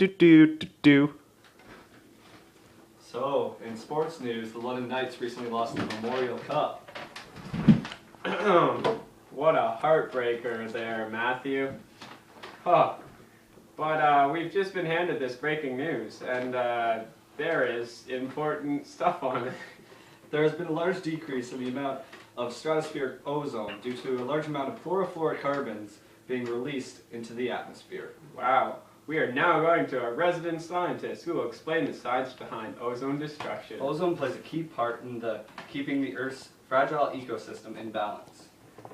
Do do do do. So, in sports news, the London Knights recently lost the Memorial Cup. What a heartbreaker there, Matthew. Huh. But we've just been handed this breaking news, and there is important stuff on it. There has been a large decrease in the amount of stratospheric ozone due to a large amount of chlorofluorocarbons being released into the atmosphere. Wow. We are now going to a resident scientist who will explain the science behind ozone destruction. Ozone plays a key part in keeping the Earth's fragile ecosystem in balance.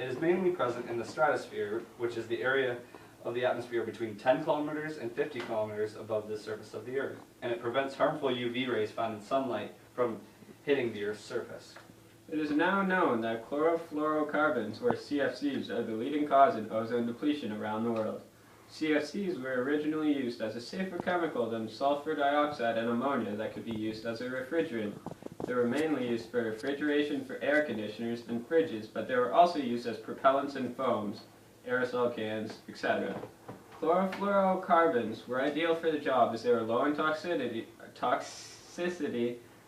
It is mainly present in the stratosphere, which is the area of the atmosphere between 10 kilometers and 50 kilometers above the surface of the Earth, and it prevents harmful UV rays found in sunlight from hitting the Earth's surface. It is now known that chlorofluorocarbons, or CFCs, are the leading cause in ozone depletion around the world. CFCs were originally used as a safer chemical than sulfur dioxide and ammonia that could be used as a refrigerant. They were mainly used for refrigeration for air conditioners and fridges, but they were also used as propellants in foams, aerosol cans, etc. Chlorofluorocarbons were ideal for the job as they were low in toxicity,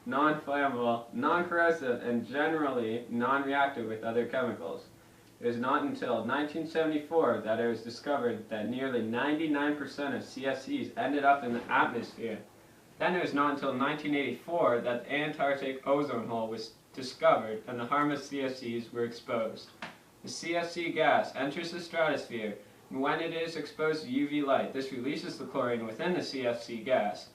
non-flammable, non-corrosive, and generally non-reactive with other chemicals. It was not until 1974 that it was discovered that nearly 99% of CFCs ended up in the atmosphere. Then it was not until 1984 that the Antarctic ozone hole was discovered and the harmless CFCs were exposed. The CFC gas enters the stratosphere, and when it is exposed to UV light, this releases the chlorine within the CFC gas.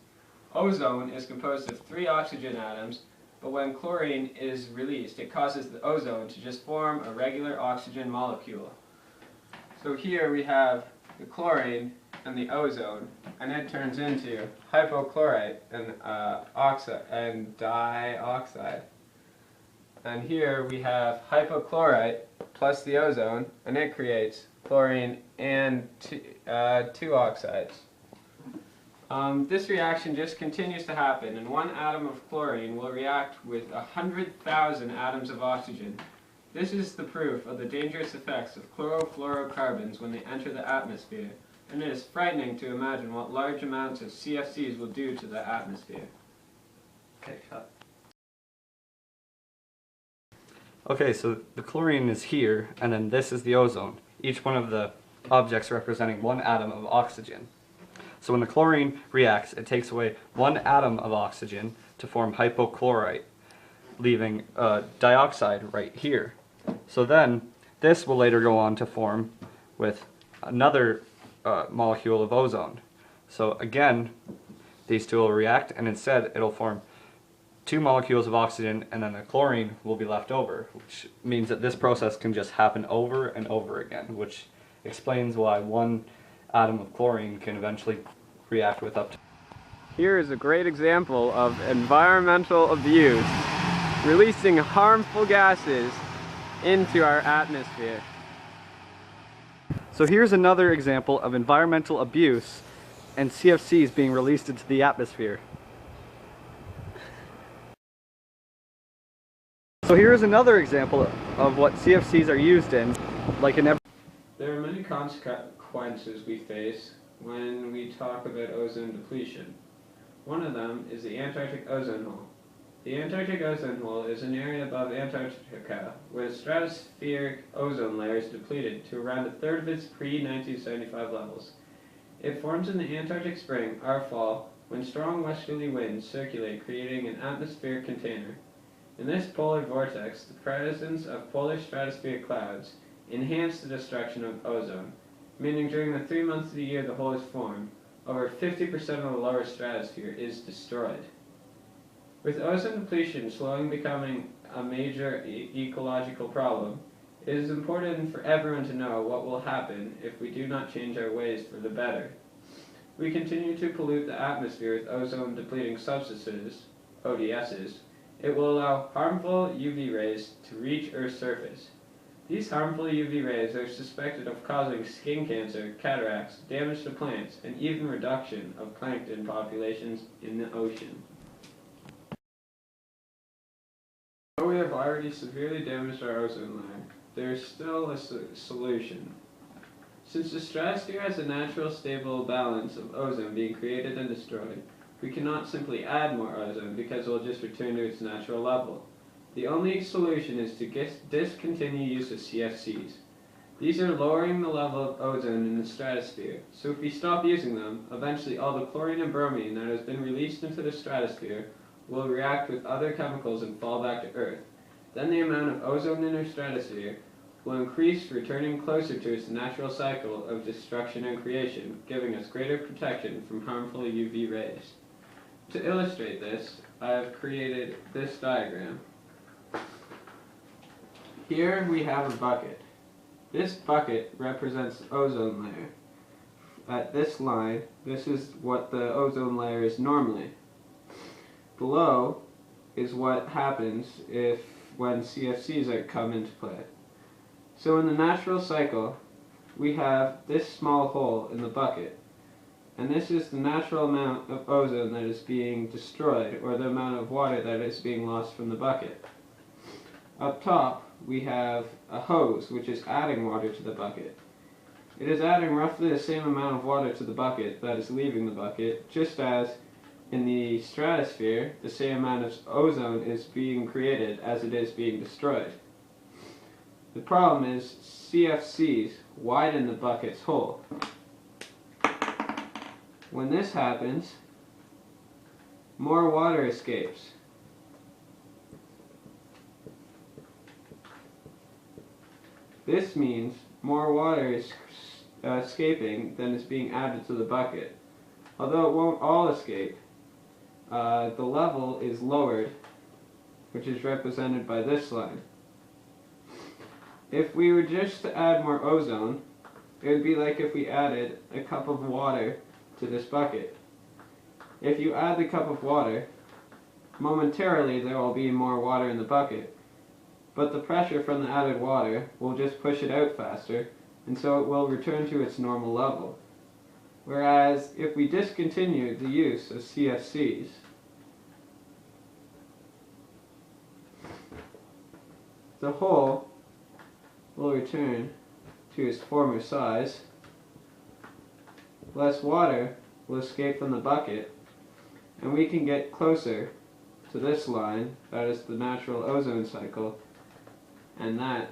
Ozone is composed of 3 oxygen atoms, but when chlorine is released, it causes the ozone to just form a regular oxygen molecule. So here we have the chlorine and the ozone, and it turns into hypochlorite and dioxide. And here we have hypochlorite plus the ozone, and it creates chlorine and 2 oxides. This reaction just continues to happen, and 1 atom of chlorine will react with 100,000 atoms of oxygen. This is the proof of the dangerous effects of chlorofluorocarbons when they enter the atmosphere, and it is frightening to imagine what large amounts of CFCs will do to the atmosphere. Okay, cut. Okay, so the chlorine is here, and then this is the ozone. Each one of the objects representing 1 atom of oxygen. So when the chlorine reacts, it takes away 1 atom of oxygen to form hypochlorite, leaving dioxide right here. So then this will later go on to form with another molecule of ozone. So again, these two will react, and instead it'll form 2 molecules of oxygen, and then the chlorine will be left over, which means that this process can just happen over and over again, which explains why 1 atom of chlorine can eventually react with up to. Here is a great example of environmental abuse, releasing harmful gases into our atmosphere. So here's another example of environmental abuse and CFCs being released into the atmosphere. So here's another example of what CFCs are used in, like in every... There are many consequences we face when we talk about ozone depletion. One of them is the Antarctic ozone hole. The Antarctic ozone hole is an area above Antarctica where the stratospheric ozone layer is depleted to around 1/3 of its pre-1975 levels. It forms in the Antarctic spring or fall when strong westerly winds circulate, creating an atmospheric container. In this polar vortex, the presence of polar stratospheric clouds enhance the destruction of ozone, meaning during the 3 months of the year the hole is formed, over 50% of the lower stratosphere is destroyed. With ozone depletion slowly becoming a major ecological problem, it is important for everyone to know what will happen if we do not change our ways for the better. We continue to pollute the atmosphere with ozone depleting substances, ODSs. It will allow harmful UV rays to reach Earth's surface. These harmful UV rays are suspected of causing skin cancer, cataracts, damage to plants, and even reduction of plankton populations in the ocean. Though we have already severely damaged our ozone layer, there is still a solution. Since the stratosphere has a natural stable balance of ozone being created and destroyed, we cannot simply add more ozone because it will just return to its natural level. The only solution is to discontinue use of CFCs. These are lowering the level of ozone in the stratosphere, so if we stop using them, eventually all the chlorine and bromine that has been released into the stratosphere will react with other chemicals and fall back to Earth. Then the amount of ozone in our stratosphere will increase, returning closer to its natural cycle of destruction and creation, giving us greater protection from harmful UV rays. To illustrate this, I have created this diagram. Here we have a bucket. This bucket represents the ozone layer. At this line, this is what the ozone layer is normally. Below is what happens when CFCs come into play. So in the natural cycle, we have this small hole in the bucket, and this is the natural amount of ozone that is being destroyed, or the amount of water that is being lost from the bucket. Up top, we have a hose, which is adding water to the bucket. It is adding roughly the same amount of water to the bucket that is leaving the bucket, just as in the stratosphere, the same amount of ozone is being created as it is being destroyed. The problem is CFCs widen the bucket's hole. When this happens, more water escapes. This means more water is escaping than is being added to the bucket. Although it won't all escape, the level is lowered, which is represented by this line. If we were just to add more ozone, it would be like if we added a cup of water to this bucket. If you add the cup of water, momentarily there will be more water in the bucket, but the pressure from the added water will just push it out faster, and so it will return to its normal level. Whereas if we discontinue the use of CFCs, the hole will return to its former size, less water will escape from the bucket, and we can get closer to this line, that is the natural ozone cycle, and that